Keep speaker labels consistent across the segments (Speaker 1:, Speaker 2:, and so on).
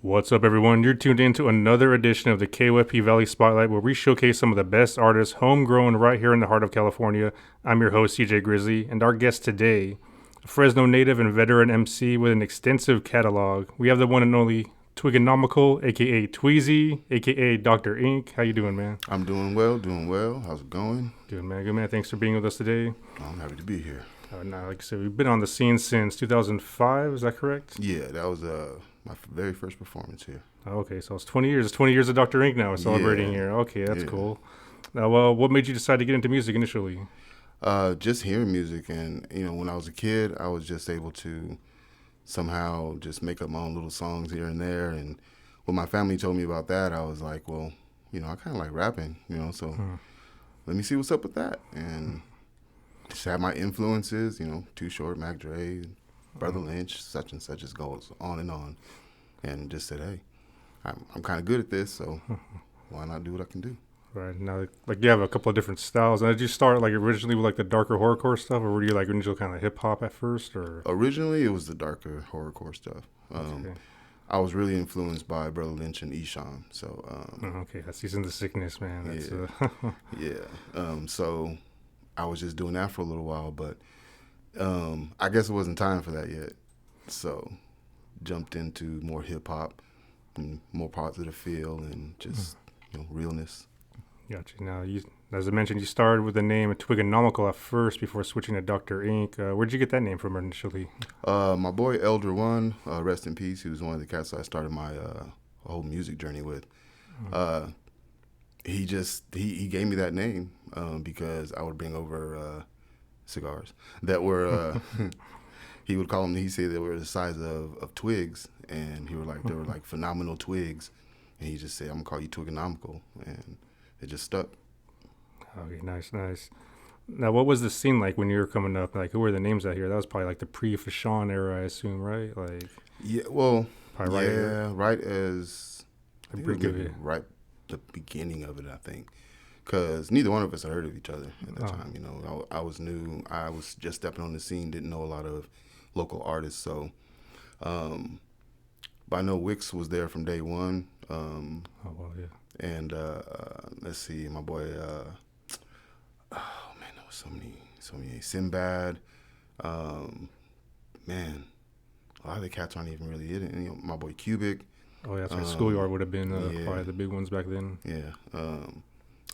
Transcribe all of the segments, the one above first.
Speaker 1: What's up, everyone? You're tuned in to another edition of the KOFP Valley Spotlight, where we showcase some of the best artists homegrown right here in the heart of California. I'm your host, CJ Grizzly, and our guest today, a Fresno native and veteran MC with an extensive catalog. We have the one and only Twigganomical, aka Tweezy, aka Dr. Ink. How you doing, man?
Speaker 2: I'm doing well, doing well. How's it going?
Speaker 1: Good, man. Good, man. Thanks for being with us today.
Speaker 2: I'm happy to be here.
Speaker 1: Now, like I said, we've been on the scene since 2005. Is that correct?
Speaker 2: Yeah, that was my very first performance here.
Speaker 1: Okay, so it's 20 years. It's 20 years of Dr. Ink now. We're celebrating here. Okay, that's cool. Now, what made you decide to get into music initially?
Speaker 2: Just hearing music, and when I was a kid, I was just able to somehow just make up my own little songs here and there. And when my family told me about that, I was like, well, I kind of like rapping, so let me see what's up with that. And just have my influences, Too Short, Mac Dre, Brother Lynch, such and such, just goes on, and just said, hey, I'm kind of good at this, so why not do what I can do?
Speaker 1: Right now, like you have a couple of different styles. And did you start like originally with like the darker horrorcore stuff, or were you like original kind of hip hop at first? Or
Speaker 2: originally it was the darker horrorcore stuff.
Speaker 1: Okay.
Speaker 2: I was really influenced by Brother Lynch and Esham, so
Speaker 1: okay, that's Season the Sickness, man. That's,
Speaker 2: yeah. So I was just doing that for a little while, but I guess it wasn't time for that yet. So jumped into more hip hop and more positive feel and just realness.
Speaker 1: Gotcha. Now, as I mentioned, you started with the name Twigganomical at first before switching to Dr. Ink. Where'd you get that name from initially?
Speaker 2: My boy Elder One, rest in peace. He was one of the cats I started my whole music journey with. He gave me that name because I would bring over cigars that were he would call them. He said they were the size of twigs, and they were like phenomenal twigs, and he just said, "I'm gonna call you Twigganomical," and it just stuck.
Speaker 1: Okay, nice. Now, what was the scene like when you were coming up? Like, who were the names out here? That was probably like the pre-Fashawn era, I assume, right? Like,
Speaker 2: yeah, well,
Speaker 1: right
Speaker 2: as right the beginning of it, I think, because neither one of us had heard of each other at that time. I was new. I was just stepping on the scene, didn't know a lot of local artists, so. But I know Wix was there from day one.
Speaker 1: Yeah.
Speaker 2: And let's see, my boy. There was so many. Sinbad. Man, a lot of the cats aren't even really in it. My boy Cubic.
Speaker 1: Oh, yeah, that's right. Schoolyard would have been probably the big ones back then.
Speaker 2: Yeah.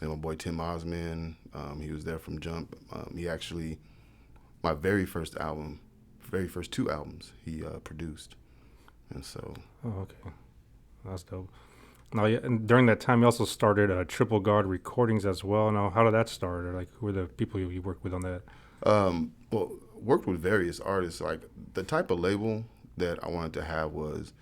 Speaker 2: And my boy Tim Osman. He was there from jump. He actually, my very first two albums, he produced. And so.
Speaker 1: Oh, okay. That's dope. Now, yeah, and during that time, you also started Triple Guard Recordings as well. Now, how did that start? Or, like, who were the people you worked with on that?
Speaker 2: Well, worked with various artists. Like, the type of label that I wanted to have was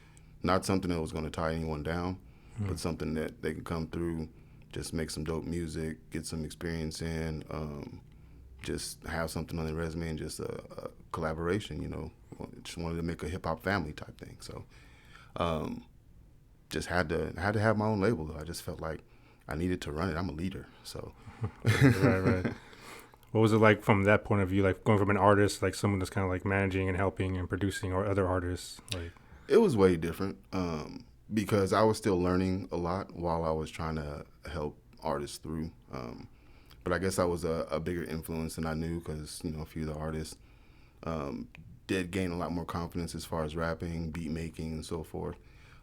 Speaker 2: not something that was going to tie anyone down, but something that they could come through, just make some dope music, get some experience in, just have something on their resume, and just a collaboration, Just wanted to make a hip-hop family type thing. So just had to have my own label, though. I just felt like I needed to run it. I'm a leader, so.
Speaker 1: Right. What was it like from that point of view, like going from an artist, like someone that's kind of like managing and helping and producing or other artists? Like,
Speaker 2: it was way different because I was still learning a lot while I was trying to help artists through. But I guess I was a bigger influence than I knew because, a few of the artists did gain a lot more confidence as far as rapping, beat making, and so forth.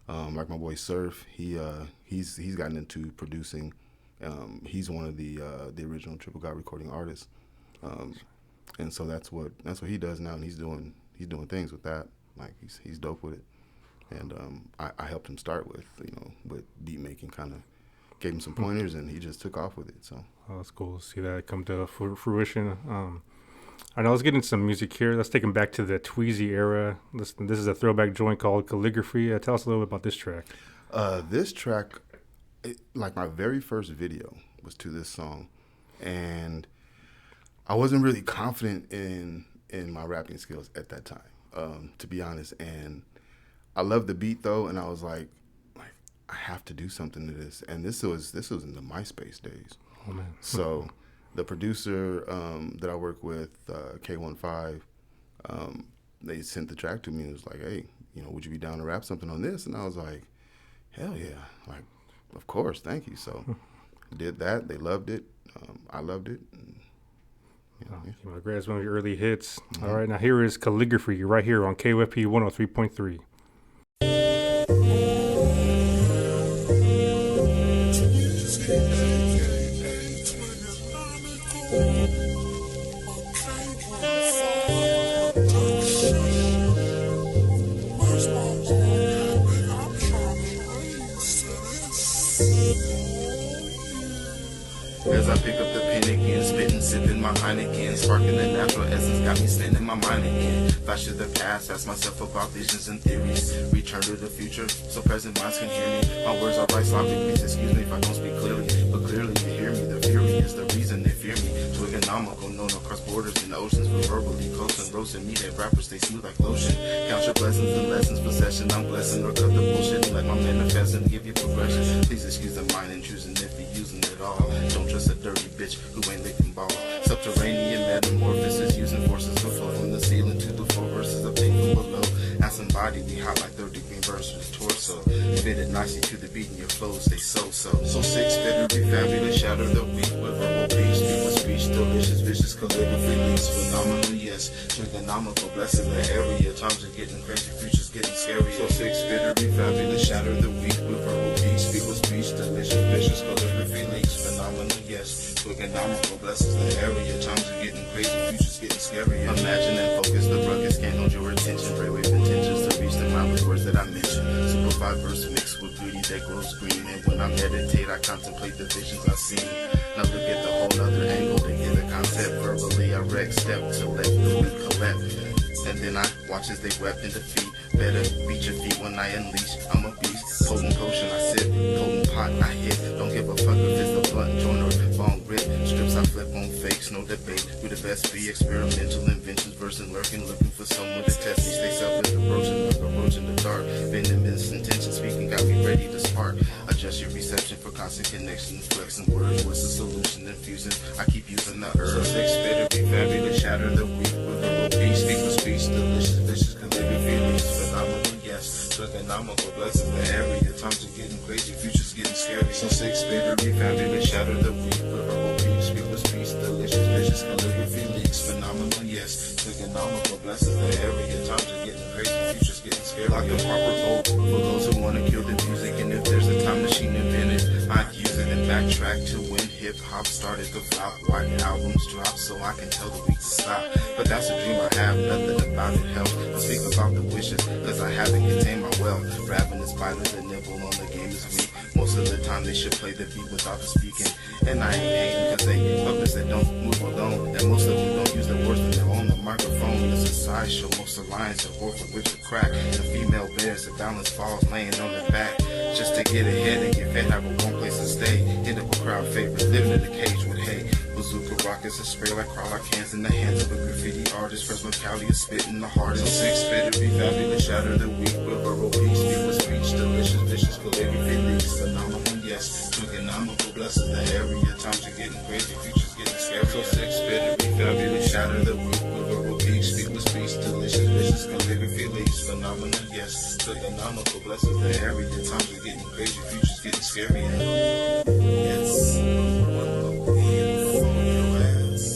Speaker 2: Like my boy Surf, he's gotten into producing. He's one of the original Triple God recording artists, and so that's what he does now, and he's doing things with that. Like he's dope with it, and I helped him start with beat making, kind of gave him some pointers, and he just took off with it. So
Speaker 1: that's cool to see that come to fruition. I know. Let's get into some music here. Let's take them back to the Tweezy era. This is a throwback joint called Calligraphy. Tell us a little bit about this track.
Speaker 2: This track, like my very first video was to this song, and I wasn't really confident in my rapping skills at that time, to be honest. And I loved the beat though, and I was like I have to do something to this. And this was in the MySpace days.
Speaker 1: Oh man!
Speaker 2: So. The producer that I work with, K15, they sent the track to me and was like, hey, would you be down to rap something on this? And I was like, hell yeah, like, of course, thank you. So did that. They loved it. I loved it. And,
Speaker 1: You know, grabs one of your early hits.
Speaker 2: Mm-hmm.
Speaker 1: All right, now here is Calligraphy right here on KWP 103.3.
Speaker 3: As I pick up the pen again, spitting, sipping my Heineken, sparking the natural essence, got me standing my mind again. Flash to the past, ask myself about visions and theories. Return to the future, so present minds can hear me. My words are right sloppy, please excuse me if I don't speak clearly. But clearly you hear me, the fury is the reason they fear me. Twigganomical, known across borders and oceans, for verbally close and roasting me, that rappers stay smooth like lotion. Count your blessings and lessons, possession, I'm blessing, or cut the bullshit and let my manifest and give you progression. Please excuse the mind intrusion if you're using it all. Don't trust a dirty bitch who ain't licking balls. Subterranean metamorphosis using forces to flow from the ceiling to the floor versus a painful below. As somebody we hot like 30 green versus torso. Fitted nicely to the beat and your flow stay so. So six bitter, be fabulous, shatter the weak with verbal beats. Speak with speech, delicious, vicious, calligraphy leaks. Phenomenal, yes. Trigonomical, blessing the area. Times are getting crazy, futures getting scary. So six bitter, be fabulous, shatter the weak with verbal beats. Speak with speech, delicious, vicious, calligraphy leaks. Phenomenal, yes. Trigonomical, blesses the area. Times are getting crazy, futures getting scary. Imagine and focus, the ruckus can't hold your attention. Brainwave intentions to reach the mind with words that I mentioned. Simplified verse mixed with beauty that grows green. And when I meditate, I contemplate the visions I see. Now look at the whole other angle to get a concept. Verbally, I wreck step to let the weak collect. And then I watch as they wept in defeat. Better beat your feet when I unleash. I'm a beast. Potent potion, I sip. Potent pot, I hit. Don't give a fuck if it's the blunt joint or bone grip. Strips I flip on fakes, no debate. Who the best be? Experimental inventions, versing, lurking, looking for someone to test me. Stay selfish, approaching like a roach in the dark. Venomous intention speaking got me ready to spark. Adjust your reception for constant connection. Flexing words, what's the solution? Infusing, I keep using the herbs. Expect to be fabulous, shatter the weak with a beat. Speak with speech, delicious, vicious, calligraphy leaks. Phenomenal, yes. Trigonomical, blessing the area. Times are getting crazy, futures getting scary. So six bitter, be fabulous, shatter the weak with a beat. Speak with speech, delicious, vicious, calligraphy leaks. Phenomenal, yes. Trigonomical, blessing the area. Times are getting crazy, futures getting scary. Like a proper vote for those who want to kill the music. And if there's a time machine invented, I'd use it and backtrack to when hip hop started to flop. Why albums drop so I can tell the weak to stop. But that's a dream I have, nothing about it helps. I speak about the wishes, cause I haven't contained my wealth. Rapping is violent, the nibble on the game is weak. Most of the time they should play the beat without the speaking. And I ain't hating cause they puppets that don't move alone. And most of them don't use the words when they're on the microphone. It's a sideshow, most alliance are worth for which to crack. The female bears, the balance falls laying on their back. Just to get ahead and get fed, have a one place to stay. Hit up a crowd favorite, living in the cage with hay. Bazooka rockets that spray like crawler cans in the hands of a graffiti artist. Fresno Cali is spitting the hardest. So six bitter, be fabulous, shatter the weak with verbal peace. Speak with speech, delicious, vicious, calligraphy leaks. Phenomenal, yes. Trigonomical, blesses the area. Times are getting crazy, futures getting scary. So six bitter, be fabulous, shatter the weak with verbal peace. Speak with speech, delicious, vicious, calligraphy leaks. Phenomenal, yes. Trigonomical, blesses the area. Times are getting crazy, futures getting scary. Yes.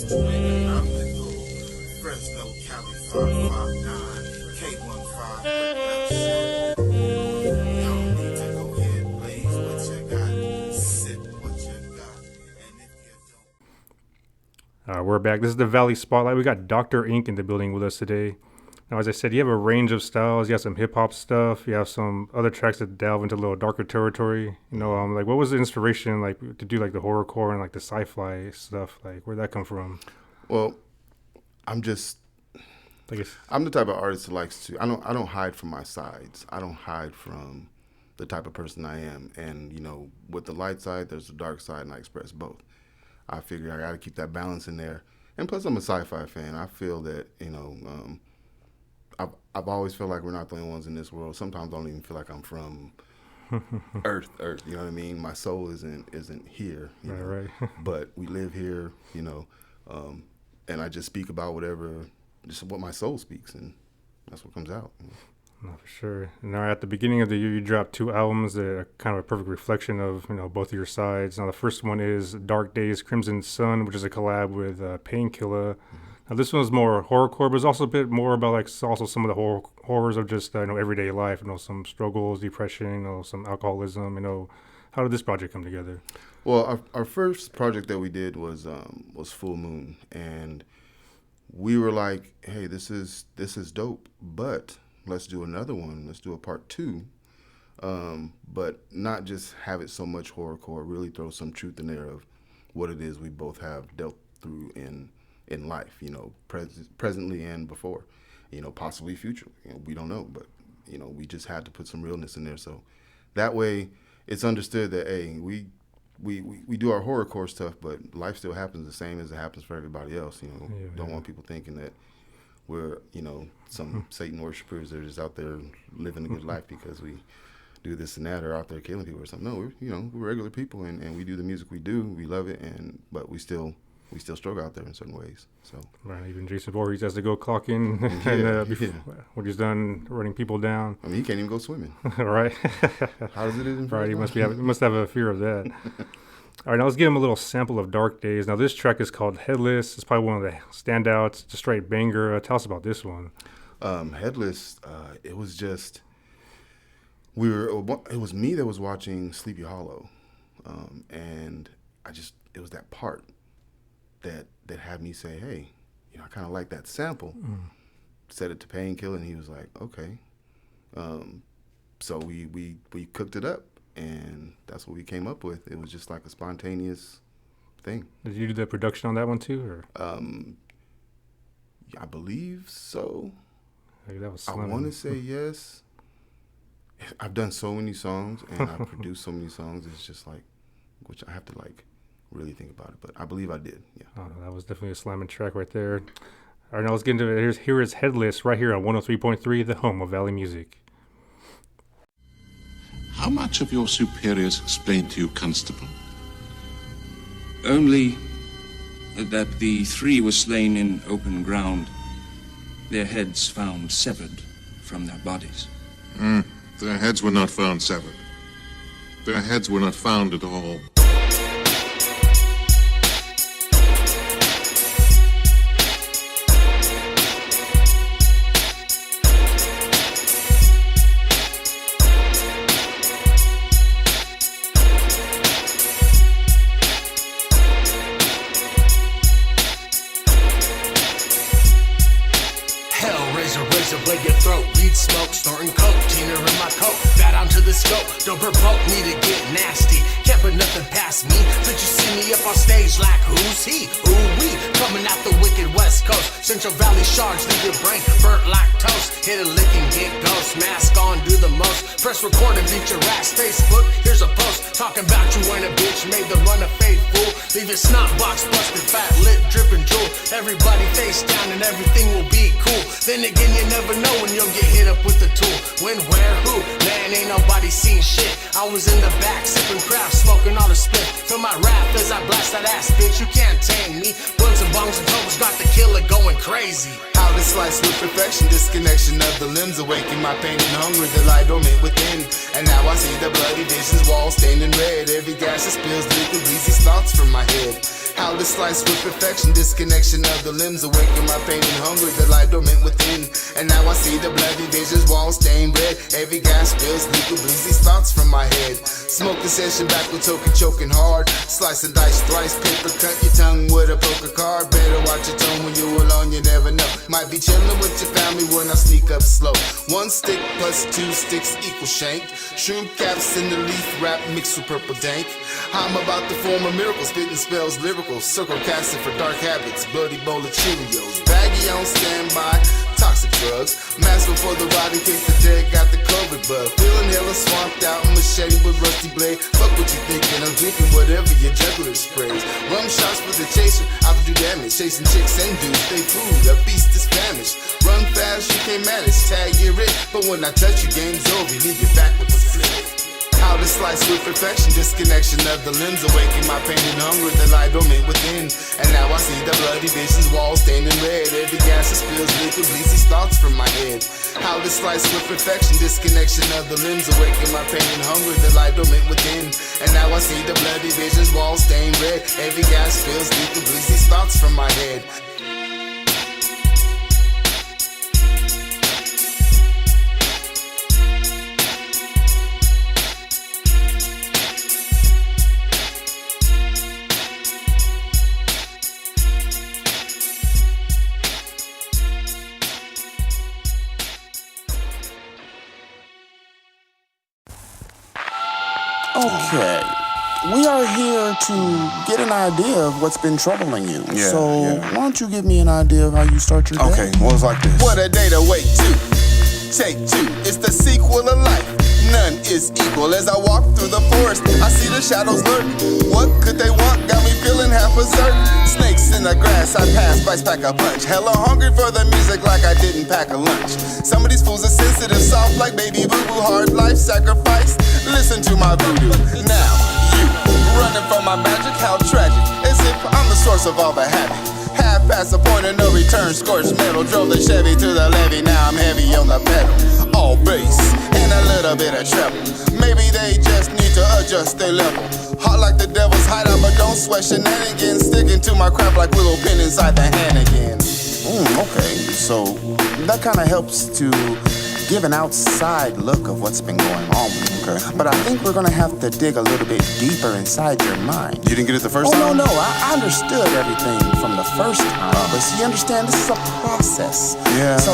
Speaker 3: Twigganomical, Fresno, Cali, 559, K15 production. Y'all need to go ahead, blaze what you got, sip what you got, and if you don't.
Speaker 1: We're back. This is the Valley Spotlight. We got Dr. Ink in the building with us today. Now, as I said, you have a range of styles. You have some hip hop stuff. You have some other tracks that delve into a little darker territory. You know, like what was the inspiration, like to do like the horrorcore and like the sci-fi stuff? Like, where'd that come from?
Speaker 2: Well, I'm the type of artist who likes to. I don't hide from my sides. I don't hide from the type of person I am. And you know, with the light side, there's the dark side, and I express both. I figure I got to keep that balance in there. And plus, I'm a sci-fi fan. I feel that I've always felt like we're not the only ones in this world. Sometimes I don't even feel like I'm from Earth. You know what I mean? My soul isn't here. You know?
Speaker 1: Right.
Speaker 2: But we live here. You know, and I just speak about just what my soul speaks, and that's what comes out.
Speaker 1: No, for sure. Now, at the beginning of the year, you dropped 2 albums that are kind of a perfect reflection of, both of your sides. Now, the first one is Dark Days, Crimson Sun, which is a collab with Painkiller. Now, this one's more horrorcore, but it's also a bit more about, also some of the horrors of just, everyday life, some struggles, depression, some alcoholism, How did this project come together?
Speaker 2: Well, our first project that we did was Full Moon, and we were like, hey, this is dope, but let's do another one. Let's do a part 2, but not just have it so much horrorcore. Really throw some truth in there of what it is we both have dealt through in life. Presently and before. Possibly future. We don't know, but we just had to put some realness in there. So that way, it's understood that hey, we do our horrorcore stuff, but life still happens the same as it happens for everybody else. Don't want people thinking that we're, some Satan worshipers that are just out there living a good life because we do this and that or out there killing people or something. No, we're regular people and we do the music we do. We love it, but we still struggle out there in certain ways. So
Speaker 1: right, even Jason Voorhees has to go clock in when he's done running people down.
Speaker 2: I mean, he can't even go swimming.
Speaker 1: Right.
Speaker 2: How does it in
Speaker 1: Right, he must have a fear of that. All right, now let's give him a little sample of Dark Days. Now, this track is called Headless. It's probably one of the standouts. It's a straight banger. Tell us about this one.
Speaker 2: Headless, it was just, it was me that was watching Sleepy Hollow. And it was that part that had me say, hey, I kind of like that sample. Set it to Painkiller, and he was like, okay. So we cooked it up. And that's what we came up with. It was just like a spontaneous thing.
Speaker 1: Did you do the production on that one too, or?
Speaker 2: I believe so.
Speaker 1: Hey, that was
Speaker 2: I want to say yes. I've done so many songs and I've produced so many songs. It's just which I have to really think about it. But I believe I did. Yeah.
Speaker 1: Oh, that was definitely a slamming track right there. All right, now let's get into it. Here is Headless right here on 103.3, the home of Valley Music.
Speaker 4: How much of your superiors explained to you, Constable?
Speaker 5: Only that the 3 were slain in open ground, their heads found severed from their bodies.
Speaker 4: Their heads were not found severed. Their heads were not found at all.
Speaker 6: Blade your throat, weed smoke, snorting coke, Tina in my coat, bat onto the scope, don't provoke me to get nasty, can't put nothing past me, did you see me up on stage like who's he, who we, coming out the wicked west coast, Central Valley shards, leave your brain burnt like toast, hit a lick and get ghost, mask on, do the most, press record and beat your ass, Facebook, here's a post, talking about you ain't a bitch, made the run a fade fool, leave your snot box busted, fat lip, dripping drool, everybody face down and everything will be cool, then again you never know when you'll get hit up with the tool. When, where, who? Man, ain't nobody seen shit. I was in the back sipping craft, smoking all the spit. Feel my wrath as I blast that ass, bitch. You can't tame me. Blunts and bongs and tobas got the killer going crazy.
Speaker 3: How to slice with perfection, disconnection of the limbs, awaken my pain and hunger, the light dormant within. And now I see the bloody visions, walls staining red. Every gas that spills liquid bleeds these thoughts from my head. How to slice with perfection, disconnection of the limbs, awaken my pain and hunger, the light dormant within. And now I see the bloody visions, walls stained red. Every gas spills liquid bleeds these thoughts from my head. Smoking session back with token, choking hard. Slice and dice thrice, paper cut your tongue with a poker card. Better watch your tone when you're alone, you never know. Might be chilling with your family when I sneak up slow. 1 stick plus 2 sticks equal shank. Shroom caps in the leaf wrap mixed with purple dank. I'm about to form a miracle, spitting spells lyrical. Circle casting for dark habits, bloody bowl of Cheerios. Baggy on standby, toxic drugs. Mask before the ride in case the dead got the COVID bug. Feeling hella swamped out, machete with rusty blade. Fuck what you thinking, I'm drinking whatever your juggler sprays. Rum shots for the chaser, I do damage. Chasing chicks and dudes, they food, a beast is famished. Run fast, you can't manage, tag your it. But when I touch you, game's over, leave you back with the flip. How to the slice with perfection, disconnection of the limbs, awaken my pain and hunger, the light dormant within. And now I see the bloody visions, walls stained in red. Every gas that spills liquid bleeds these thoughts from my head. How the slice with perfection, disconnection of the limbs, awaken my pain and hunger, the light dormant within. And now I see the bloody visions, walls stained red. Every gas spills liquid bleeds these thoughts from my head.
Speaker 7: Okay. We are here to get an idea of what's been troubling you. Why don't you give me an idea of how you start your day?
Speaker 8: Okay, well, it's like this.
Speaker 3: What a day to wake to. Take two, it's the sequel of life. None is equal. As I walk through the forest, I see the shadows lurk. What could they want? Got me feeling half berserk. Snakes in the grass, I pass, bites pack a punch. Hella hungry for the music like I didn't pack a lunch. Some of these fools are sensitive, soft like baby boo-boo. Hard life sacrifice, listen to my voodoo. Now, you, running from my magic, how tragic. As if I'm the source of all the havoc. Half past the point of no return, scorched metal. Drove the Chevy to the levee, now I'm heavy on the pedal. All bass, and a little bit of treble. Maybe they just need to adjust their level. Hot like the devil's hideout, but don't sweat shenanigans. Sticking to my craft like willow pin inside the hand again.
Speaker 7: Okay, so that kind of helps to give an outside look of what's been going on with you. Okay. But I think we're gonna have to dig a little bit deeper inside your mind.
Speaker 8: You didn't get it the first
Speaker 7: time?
Speaker 8: time?
Speaker 7: No, I understood everything from the first time. But see, you understand, this is a process.
Speaker 8: Yeah,
Speaker 7: So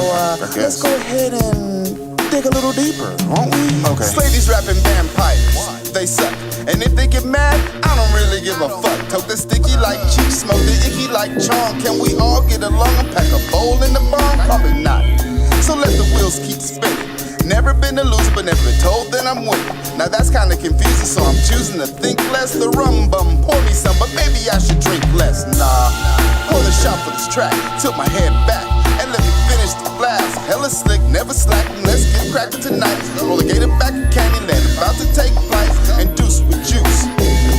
Speaker 7: let's go ahead and dig a little deeper, won't we?
Speaker 8: Okay.
Speaker 3: Slay these rapping vampires, they suck. And if they get mad, I don't really give a fuck. Toke the sticky like cheap, smoke the icky like charm. Can we all get along and pack a bowl in the barn? Probably not. So let the wheels keep spinning. Never been a loser, but never been told that I'm winning. Now that's kinda confusing, so I'm choosing to think less. The rum bum, pour me some, but maybe I should drink less. Nah, pour the shot for this track. Tilt my head back and let me finish the blast. Hella slick, never slacking. Let's get cracking tonight. Roll the gator back in Candyland, about to take flight and deuce with juice.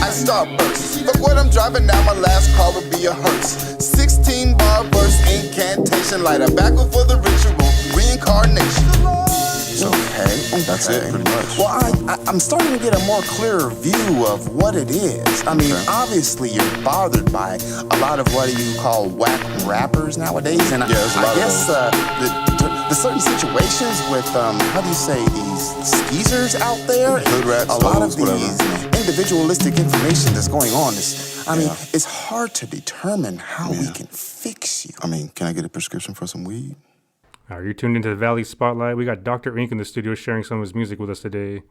Speaker 3: I starburst. Fuck what I'm driving now, my last car would be a hearse. 16 bar burst incantation, light a backward for the ritual reincarnation.
Speaker 7: Okay,
Speaker 8: That's it, pretty much.
Speaker 7: Well, I'm starting to get a more clearer view of what it is. I mean, obviously you're bothered by a lot of what you call whack rappers nowadays, and
Speaker 8: there's a lot
Speaker 7: I guess the certain situations with how do you say, these skeezers out there,
Speaker 8: Hood rats,
Speaker 7: a lot of
Speaker 8: hoes, whatever.
Speaker 7: these individualistic information that's going on. I mean, it's hard to determine how we can fix you.
Speaker 8: I mean, can I get a prescription for some weed?
Speaker 1: All right, you're tuned into the Valley Spotlight. We got Dr. Ink in the studio sharing some of his music with us today.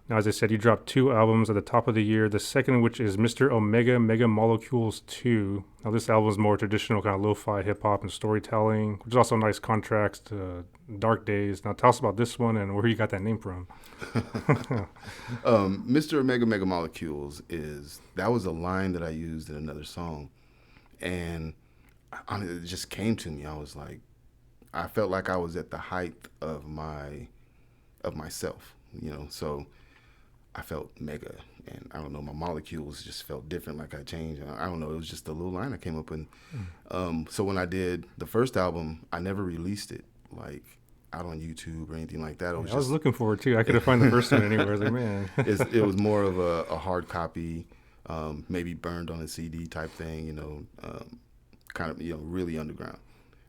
Speaker 1: Now, as I said, he dropped 2 albums at the top of the year, the second of which is Mr. Omega Mega Molecules 2. Now, this album is more traditional kind of lo-fi hip-hop and storytelling, which is also a nice contrast to Dark Days. Now, tell us about this one and where you got that name from.
Speaker 2: Mr. Mega Molecules that was a line that I used in another song. And it just came to me. I was like, I felt like I was at the height of myself, so I felt mega, and I don't know, my molecules just felt different, like I changed. I don't know, it was just a little line I came up with. So when I did the first album, I never released it, like, out on YouTube or anything like that.
Speaker 1: I was looking for it, too. I couldn't find the first one anywhere. I was like, man.
Speaker 2: It was more of a hard copy, maybe burned on a CD type thing, kind of, really underground.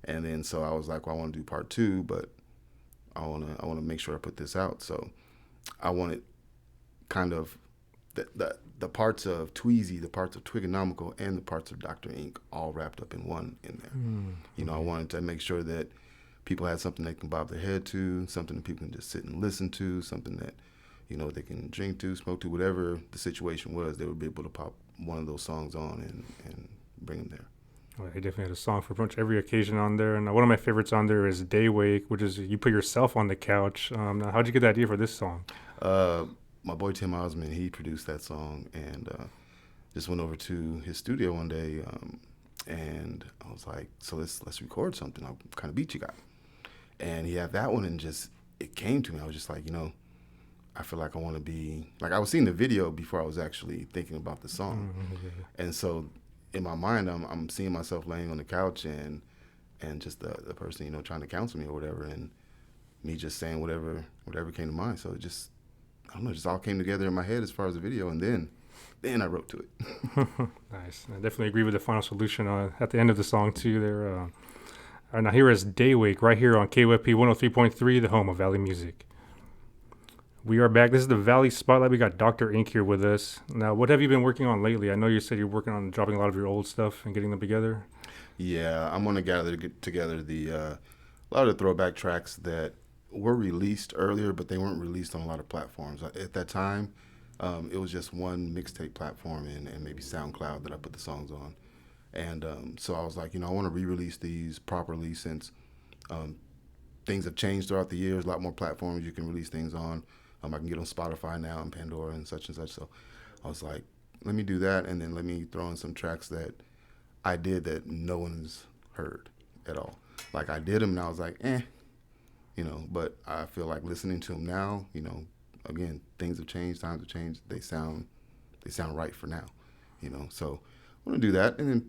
Speaker 2: And then so I was like, well, I want to do part 2, but I want to make sure I put this out. So I wanted kind of the parts of Tweezy, the parts of Twigganomical, and the parts of Dr. Ink all wrapped up in one in there. I wanted to make sure that people had something they can bob their head to, something that people can just sit and listen to, something that, they can drink to, smoke to, whatever the situation was, they would be able to pop one of those songs on and bring them there.
Speaker 1: Well, I definitely had a song for pretty much every occasion on there. And one of my favorites on there is Day Wake, which is you put yourself on the couch. Now, how'd you get the idea for this song?
Speaker 2: My boy Tim Osmond, he produced that song, and just went over to his studio one day, and I was like, so let's record something. What kind of beat you got? And he had that one, and just, it came to me. I was just like, I feel like I want to be like I was seeing the video before I was actually thinking about the song, and so in my mind I'm seeing myself laying on the couch and just the person trying to counsel me or whatever, and me just saying whatever came to mind. So it just I don't know, just all came together in my head as far as the video, and then I wrote to it.
Speaker 1: Nice. I definitely agree with the final solution at the end of the song too. There. All right, now here is Daywake right here on KWP 103.3, the home of Valley Music. We are back. This is the Valley Spotlight. We got Dr. Ink here with us. Now, what have you been working on lately? I know you said you're working on dropping a lot of your old stuff and getting them together.
Speaker 2: Yeah, I'm gonna get together a lot of the throwback tracks that were released earlier, but they weren't released on a lot of platforms at that time. It was just one mixtape platform and maybe SoundCloud that I put the songs on, and so I was like, I want to re-release these properly since things have changed throughout the years. A lot more platforms you can release things on. I can get on Spotify now and Pandora and such. So I was like, let me do that, and then let me throw in some tracks that I did that no one's heard at all. Like I did them and I was like, but I feel like listening to them now, again, things have changed, times have changed. They sound right for now, So I'm gonna do that and then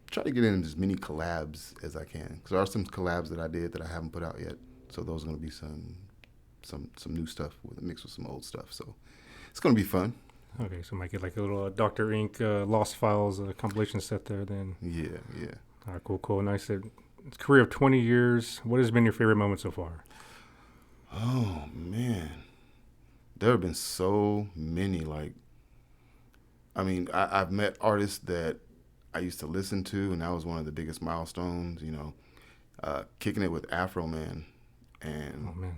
Speaker 2: try to get in as many collabs as I can. Because there are some collabs that I did that I haven't put out yet. So those are gonna be some new stuff with a mix with some old stuff. So it's gonna be fun.
Speaker 1: Okay, so might get like a little Dr. Ink Lost Files compilation set there then.
Speaker 2: Yeah.
Speaker 1: All right, cool. Nice. It's a career of 20 years. What has been your favorite moment so far?
Speaker 2: Oh, man. There have been so many. Like, I mean, I've met artists that I used to listen to, and that was one of the biggest milestones, kicking it with Afro Man and,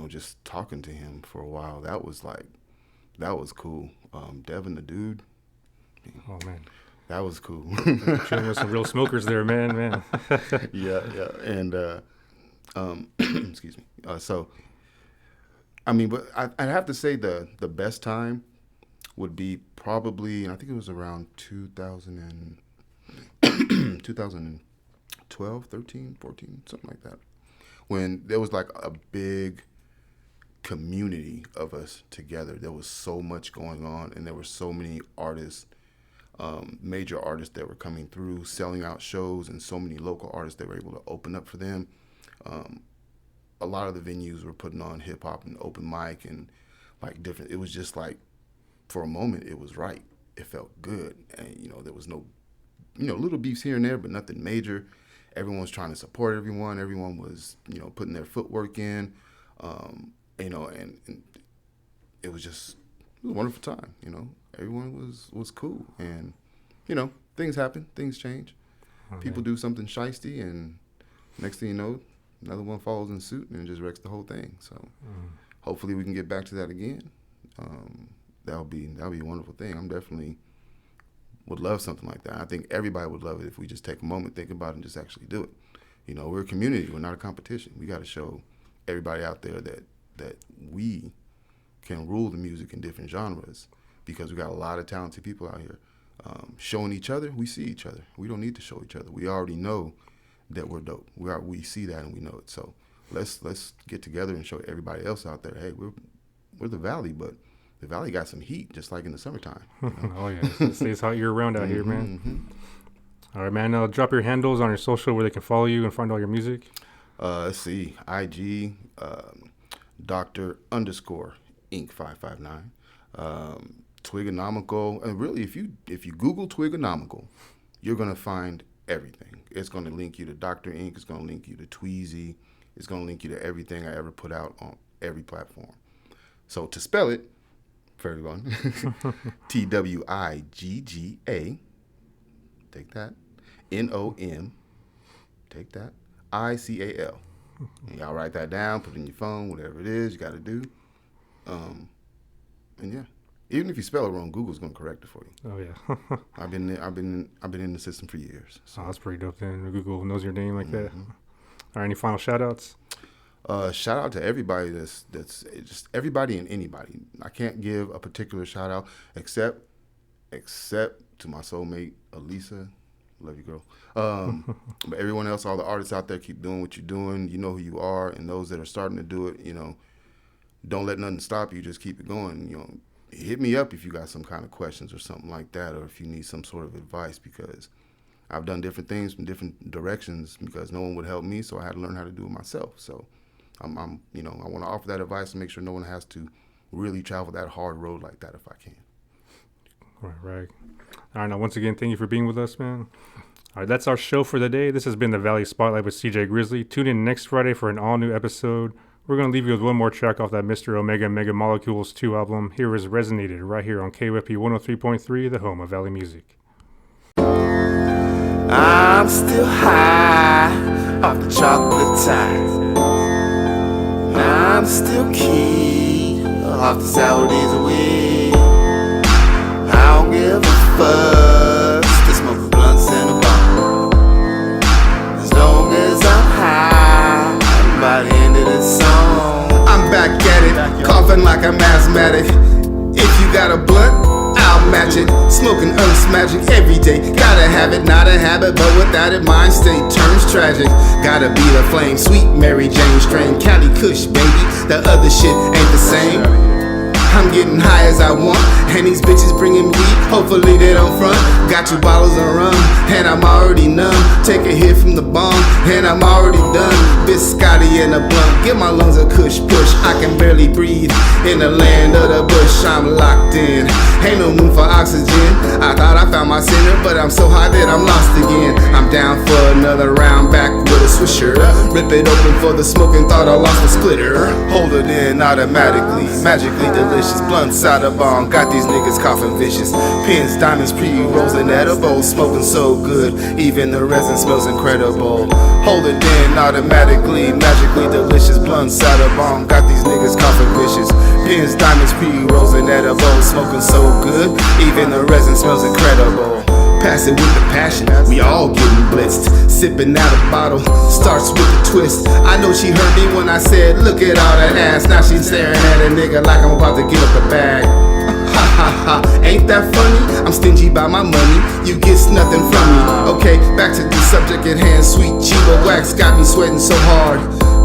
Speaker 2: just talking to him for a while. That was cool. Devin the Dude.
Speaker 1: Oh, man.
Speaker 2: That was cool.
Speaker 1: Chilling with some real smokers there, man.
Speaker 2: Yeah. And, excuse me. So, I mean, but I'd have to say the best time would be probably, and I think it was around 2012, 13, 14, something like that, when there was like a big community of us together. There was so much going on, and there were so many artists, major artists that were coming through, selling out shows, and so many local artists that were able to open up for them. A lot of the venues were putting on hip hop and open mic and like different. It was just like, for a moment, it was right. It felt good, and there was no, little beefs here and there, but nothing major. Everyone was trying to support everyone. Everyone was, putting their footwork in. And it was just a wonderful time, Everyone was cool. And, things happen, things change. Okay. People do something shiesty, and next thing you know, another one follows in suit and just wrecks the whole thing. So hopefully we can get back to that again. That'll be a wonderful thing. I'm definitely would love something like that. I think everybody would love it if we just take a moment, think about it, and just actually do it. We're a community. We're not a competition. We got to show everybody out there that we can rule the music in different genres, because we got a lot of talented people out here. Showing each other, we see each other. We don't need to show each other. We already know that we're dope. We see that and we know it. So let's get together and show everybody else out there, hey, we're the Valley, but the Valley got some heat, just like in the summertime.
Speaker 1: Oh yeah, it stays hot year round out here, man. All right, man. Drop your handles on your social where they can follow you and find all your music.
Speaker 2: Let's see, IG, Dr._Ink559, Twigganomical, and really, if you Google Twigganomical, you're gonna find everything. It's gonna link you to Dr. Ink. It's gonna link you to Tweezy. It's gonna link you to everything I ever put out on every platform. So to spell it for everyone, Twigga, take that, NOM, take that, ICAL. And y'all write that down, put it in your phone, whatever it is you got to do. And yeah, even if you spell it wrong, Google's gonna correct it for you.
Speaker 1: Oh yeah.
Speaker 2: I've been in the system for years. So.
Speaker 1: Oh, that's pretty dope. Then Google knows your name like that. All right, any final shout outs?
Speaker 2: Shout out to everybody that's just everybody and anybody. I can't give a particular shout out except to my soulmate Elisa. Love you, girl. But everyone else, all the artists out there, keep doing what you're doing. You know who you are, and those that are starting to do it, don't let nothing stop you. Just keep it going. You know, hit me up if you got some kind of questions or something like that, or if you need some sort of advice, because I've done different things from different directions because no one would help me, so I had to learn how to do it myself. So I'm you know, I want to offer that advice and make sure no one has to really travel that hard road like that if I can.
Speaker 1: Right. All right, now once again, thank you for being with us, man. All right, that's our show for the day. This has been the Valley Spotlight with CJ Grizzly. Tune in next Friday for an all-new episode. We're going to leave you with one more track off that Mr. Omega Mega Molecules 2 album. Here is Resonated, right here on KWP 103.3, the home of Valley Music.
Speaker 6: I'm still high off the chocolate tie. I'm still keyed off the sour days of weed. I don't give a fuck to smoke blunts in a bar. As long as I'm high by the end of this song. I'm back at it, coughing like I'm asthmatic. If you got a blunt, I'll match it. Smoking Earth's magic every day. Gotta have it, not a habit, but without it, mind state turns tragic. Gotta be the flame, sweet Mary Jane strain. Cali Kush, baby, the other shit ain't the same. I'm getting high as I want, and these bitches bringing weed. Hopefully they don't front. Got 2 bottles of rum, and I'm already numb. Take a hit from the bomb, and I'm already done. Biscotti in a blunt, give my lungs a cush push. I can barely breathe in the land of the bush. I'm locked in, ain't no room for oxygen. I thought I found my center, but I'm so high that I'm lost again. I'm down for another round, back with a swisher. Rip it open for the smoking, thought I lost a splitter. Hold it in automatically, magically delicious. Blunts out of bomb, got these niggas coughing vicious. Pins, diamonds, pre-rolls, and edibles. Smoking so good, even the resin smells incredible. Hold it in automatically, magically delicious. Blunts out of bomb, got these niggas coughing vicious. Pins, diamonds, pre-rolls, and edibles. Smoking so good, even the resin smells incredible. Pass it with the passion, we all getting blitzed. Sipping out a bottle, starts with a twist. I know she heard me when I said, look at all that ass. Now she's staring at a nigga like I'm about to get up the bag. Ha ha ha, ain't that funny? I'm stingy by my money, you get nothing from me. Okay, back to the subject at hand. Sweet Chiba wax got me sweating so hard.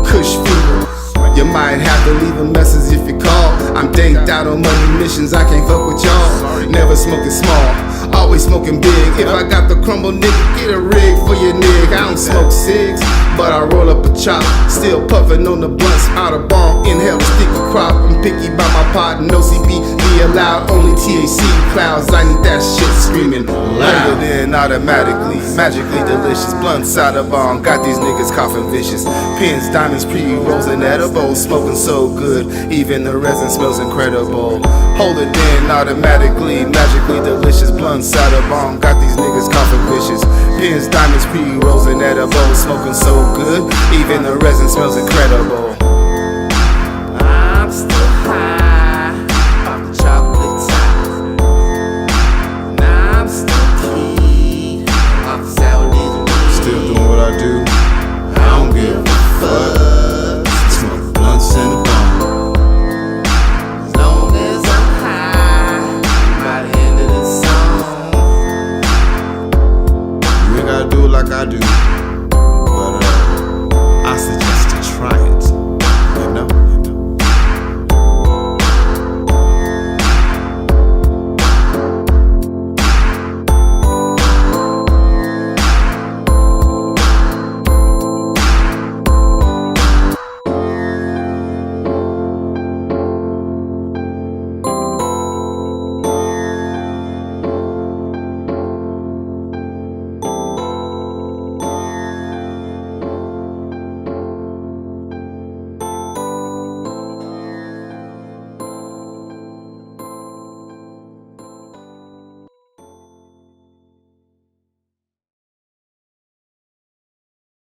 Speaker 6: Kush fever. You might have to leave a message if you call. I'm danked out on money missions, I can't fuck with y'all. Never smoking small, always smoking big. If I got the crumble, nigga, get a rig for your nigga. I don't smoke cigs, but I roll up a chop. Still puffing on the blunts, out of bomb, inhale the sticky crop. I'm picky by my pot, no CBD allowed, only THC clouds. I need that shit screaming loud. Hold it in automatically, magically delicious. Blunts out of bomb, got these niggas coughing vicious. Pins, diamonds, pre-rolls, and edibles. Smoking so good, even the resin smells incredible. Hold it in automatically, magically delicious. Blunts out of bomb, got these niggas coughing vicious. Pins, diamonds, pre-rolls, and edibles. Smoking so good, even the resin smells incredible.